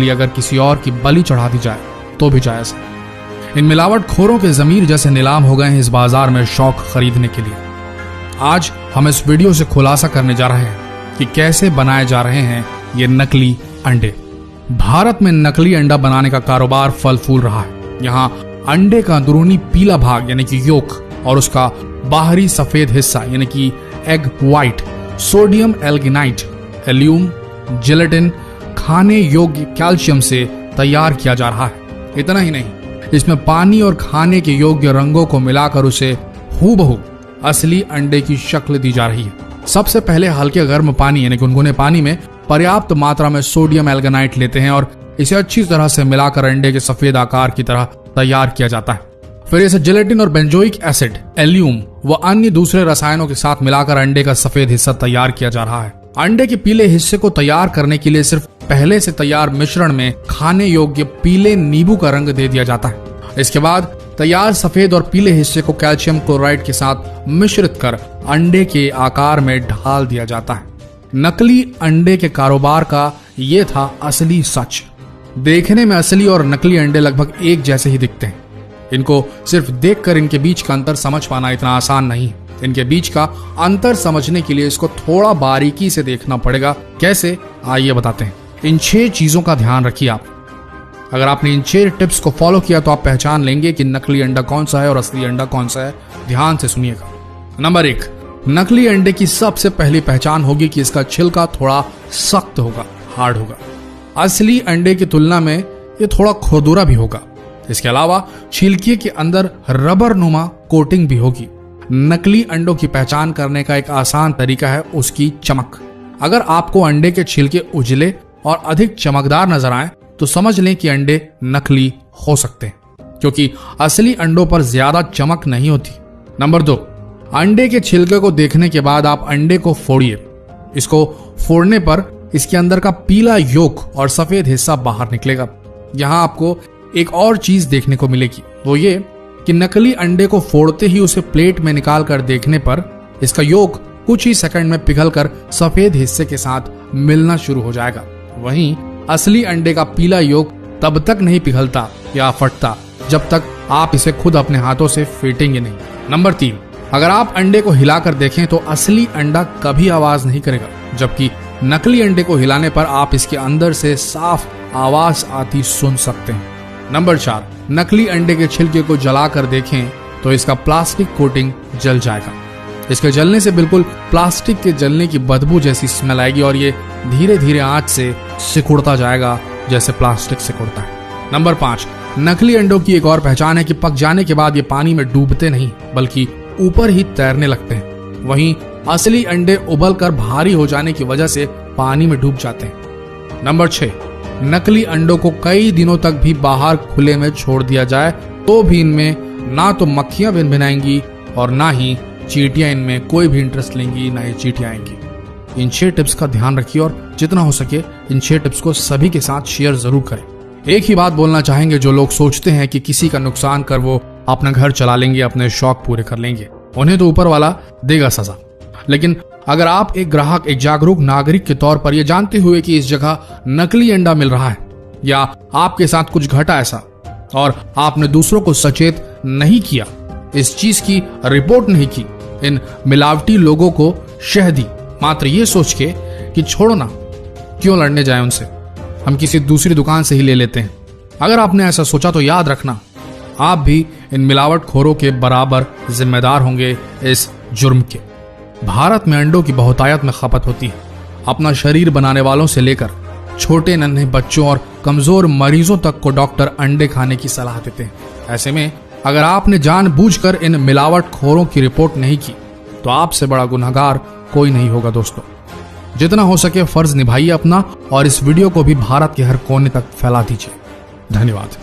लिए अगर किसी और की बलि चढ़ा दी जाए तो भी जायज है। इन मिलावट खोरों के जमीर जैसे नीलाम हो गए हैं इस बाजार में शौक खरीदने के लिए। आज हम इस वीडियो से खुलासा करने जा रहे हैं कि कैसे बनाए जा रहे हैं ये नकली अंडे। भारत में नकली अंडा बनाने का कारोबार फल फूल रहा है। यहाँ अंडे का अंदरूनी पीला भाग यानी कि योक और उसका बाहरी सफेद हिस्सा यानी कि एग व्हाइट सोडियम एल्गिनाइट, एल्यूम, जिलेटिन, खाने योग्य कैल्शियम से तैयार किया जा रहा है। इतना ही नहीं, इसमें पानी और खाने के योग्य रंगों को मिलाकर उसे हूबहू असली अंडे की शक्ल दी जा रही है। सबसे पहले हल्के गर्म पानी यानी गुनगुने पानी में पर्याप्त मात्रा में सोडियम एल्गिनाइट लेते हैं और इसे अच्छी तरह से मिलाकर अंडे के सफेद आकार की तरह तैयार किया जाता है। फिर इसे जिलेटिन और बेंजोइक एसिड, एल्यूम व अन्य दूसरे रसायनों के साथ मिलाकर अंडे का सफेद हिस्सा तैयार किया जा रहा है। अंडे के पीले हिस्से को तैयार करने के लिए सिर्फ पहले से तैयार मिश्रण में खाने योग्य पीले नींबू का रंग दे दिया जाता है। इसके बाद तैयार सफेद और पीले हिस्से को कैल्शियम क्लोराइड के साथ मिश्रित कर अंडे के आकार में ढाल दिया जाता है। नकली अंडे के कारोबार का ये था असली सच। देखने में असली और नकली अंडे लगभग एक जैसे ही दिखते हैं। इनको सिर्फ देखकर इनके बीच का अंतर समझ पाना इतना आसान नहीं है। इनके बीच का अंतर समझने के लिए इसको थोड़ा बारीकी से देखना पड़ेगा। कैसे, आइए बताते हैं। इन 6 चीजों का ध्यान रखिए आप। अगर आपने इन 6 टिप्स को फॉलो किया तो आप पहचान लेंगे कि नकली अंडा कौन सा है और असली अंडा कौन सा है। ध्यान से सुनिएगा। नंबर 1, नकली अंडे की सबसे पहली पहचान होगी कि इसका छिलका थोड़ा सख्त होगा, हार्ड होगा। असली अंडे की तुलना में ये थोड़ा खुरदुरा भी होगा। इसके अलावा छिलके के अंदर रबर नुमा कोटिंग भी होगी। नकली अंडों की पहचान करने का एक आसान तरीका है उसकी चमक। अगर आपको अंडे के छिलके उजले और अधिक चमकदार नजर आए तो समझ लें कि अंडे नकली हो सकते हैं, क्योंकि असली अंडों पर ज्यादा चमक नहीं होती। नंबर 2, अंडे के छिलके को देखने के बाद आप अंडे को फोड़िए। इसको फोड़ने पर इसके अंदर का पीला योक और सफेद हिस्सा बाहर निकलेगा। यहाँ आपको एक और चीज देखने को मिलेगी, वो ये कि नकली अंडे को फोड़ते ही उसे प्लेट में निकाल कर देखने पर इसका योक कुछ ही सेकंड में पिघलकर सफेद हिस्से के साथ मिलना शुरू हो जाएगा। वहीं असली अंडे का पीला योक तब तक नहीं पिघलता या फटता जब तक आप इसे खुद अपने हाथों से फेंटेंगे नहीं। नंबर 3, अगर आप अंडे को हिलाकर देखें तो असली अंडा कभी आवाज नहीं करेगा, जबकि नकली अंडे को हिलाने पर आप इसके अंदर से साफ आवाज आती सुन सकते हैं। नंबर 4, नकली अंडे के छिलके को जलाकर देखें तो इसका प्लास्टिक कोटिंग जल जाएगा। इसके जलने से बिल्कुल प्लास्टिक के जलने की बदबू जैसी स्मेल आएगी और ये धीरे धीरे आंच से सिकुड़ता जाएगा जैसे प्लास्टिक सिकुड़ता है। नंबर 5, नकली अंडों की एक और पहचान है कि पक जाने के बाद ये पानी में डूबते नहीं बल्कि ऊपर ही तैरने लगते हैं। वहीं असली अंडे उबल कर भारी हो जाने की वजह से पानी में डूब जाते हैं। नंबर 6, नकली अंडों को कई दिनों तक भी बाहर खुले में छोड़ दिया जाए तो भी इनमें ना तो मक्खियां भिनभिनाएंगी और ना ही चींटियां इनमें कोई भी इंटरेस्ट लेंगी, ना ही चींटियां आएंगी। इन 6 टिप्स का ध्यान रखिए और जितना हो सके इन 6 टिप्स को सभी के साथ शेयर जरूर करें। एक ही बात बोलना चाहेंगे, जो लोग सोचते हैं कि किसी का नुकसान कर वो अपना घर चला लेंगे, अपने शौक पूरे कर लेंगे, उन्हें तो ऊपर वाला देगा सजा। लेकिन अगर आप एक ग्राहक, एक जागरूक नागरिक के तौर पर यह जानते हुए कि इस जगह नकली अंडा मिल रहा है या आपके साथ कुछ घटा ऐसा और आपने दूसरों को सचेत नहीं किया, इस चीज की रिपोर्ट नहीं की, इन मिलावटी लोगों को शह दी, मात्र ये सोच के कि छोड़ो ना, क्यों लड़ने जाए उनसे, हम किसी दूसरी दुकान से ही ले लेते हैं। अगर आपने ऐसा सोचा तो याद रखना, आप भी इन मिलावट खोरों के बराबर जिम्मेदार होंगे इस जुर्म के। भारत में अंडों की बहुतायत में खपत होती है। अपना शरीर बनाने वालों से लेकर छोटे नन्हे बच्चों और कमजोर मरीजों तक को डॉक्टर अंडे खाने की सलाह देते हैं। ऐसे में अगर आपने जानबूझकर इन मिलावट खोरों की रिपोर्ट नहीं की तो आपसे बड़ा गुनहगार कोई नहीं होगा। दोस्तों, जितना हो सके फर्ज निभाइए अपना और इस वीडियो को भी भारत के हर कोने तक फैला दीजिए। धन्यवाद।